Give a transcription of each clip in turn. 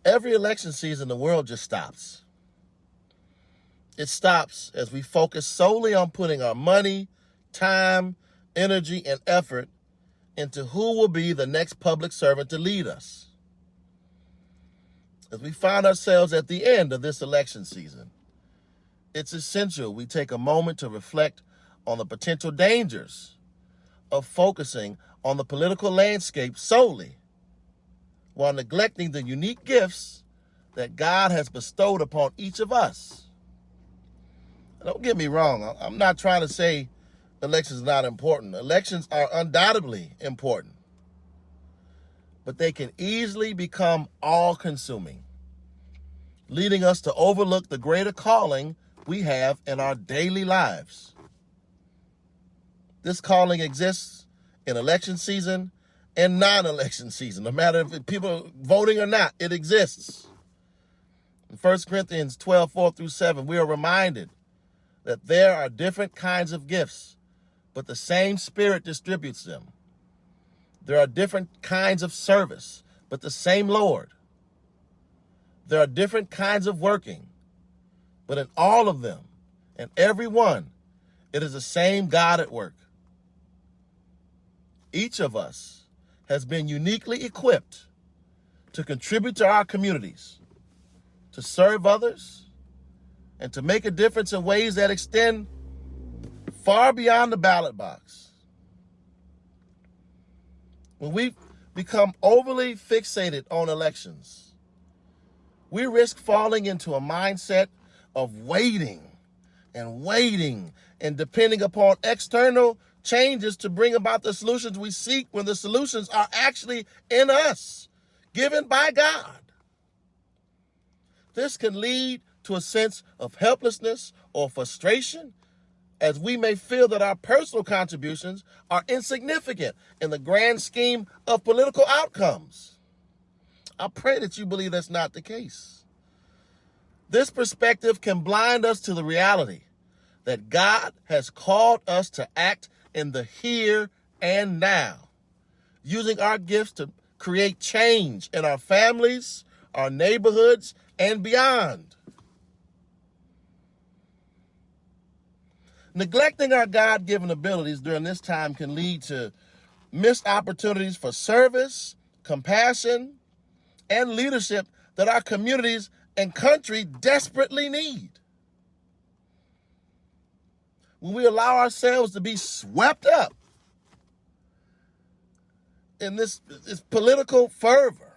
Every election season, the world just stops. It stops as we focus solely on putting our money, time, energy, and effort into who will be the next public servant to lead us. As we find ourselves at the end of this election season, it's essential we take a moment to reflect on the potential dangers of focusing on the political landscape solely while neglecting the unique gifts that God has bestowed upon each of us. Don't get me wrong, I'm not trying to say elections are not important. Elections are undoubtedly important, but they can easily become all-consuming, leading us to overlook the greater calling we have in our daily lives. This calling exists in election season and non-election season. No matter if people are voting or not, it exists. In 1 Corinthians 12, 4-7, we are reminded that there are different kinds of gifts, but the same Spirit distributes them. There are different kinds of service, but the same Lord. There are different kinds of working, but in all of them and every one, it is the same God at work. Each of us has been uniquely equipped to contribute to our communities, to serve others, and to make a difference in ways that extend far beyond the ballot box. When we become overly fixated on elections, we risk falling into a mindset of waiting and depending upon external changes to bring about the solutions we seek when the solutions are actually in us, given by God. This can lead to a sense of helplessness or frustration, as we may feel that our personal contributions are insignificant in the grand scheme of political outcomes. I pray that you believe that's not the case. This perspective can blind us to the reality that God has called us to act in the here and now, using our gifts to create change in our families, our neighborhoods, and beyond. Neglecting our God-given abilities during this time can lead to missed opportunities for service, compassion, and leadership that our communities and country desperately need. When we allow ourselves to be swept up in this political fervor,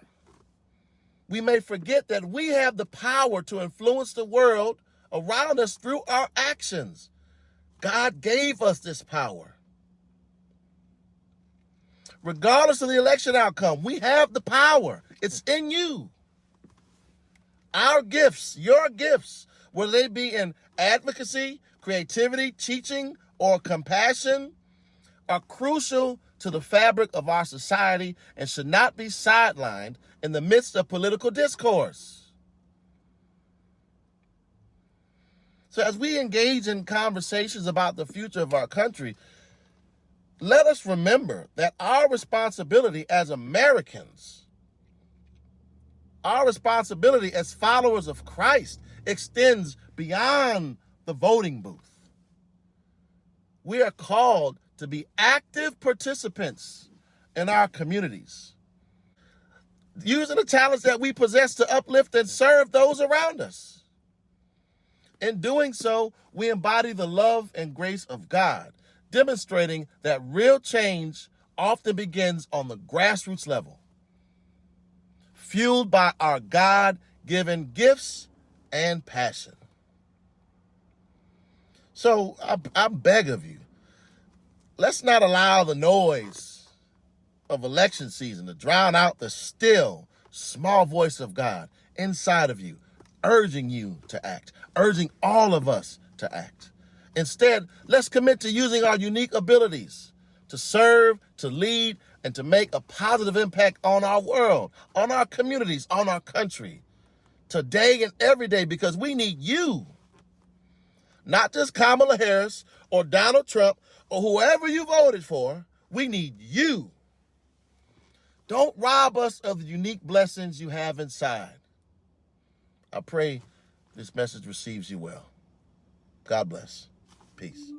we may forget that we have the power to influence the world around us through our actions. God gave us this power. Regardless of the election outcome, we have the power. It's in you. Our gifts, your gifts, whether they be in advocacy, creativity, teaching, or compassion, are crucial to the fabric of our society and should not be sidelined in the midst of political discourse. So as we engage in conversations about the future of our country, let us remember that our responsibility as Americans, our responsibility as followers of Christ, extends beyond the voting booth. We are called to be active participants in our communities, using the talents that we possess to uplift and serve those around us. In doing so, we embody the love and grace of God, demonstrating that real change often begins on the grassroots level, fueled by our God-given gifts and passion. So I beg of you, let's not allow the noise of election season to drown out the still, small voice of God inside of you, urging you to act, urging all of us to act. Instead, let's commit to using our unique abilities to serve, to lead, and to make a positive impact on our world, on our communities, on our country, today and every day, because we need you. Not just Kamala Harris or Donald Trump or whoever you voted for. We need you. Don't rob us of the unique blessings you have inside. I pray this message receives you well. God bless. Peace.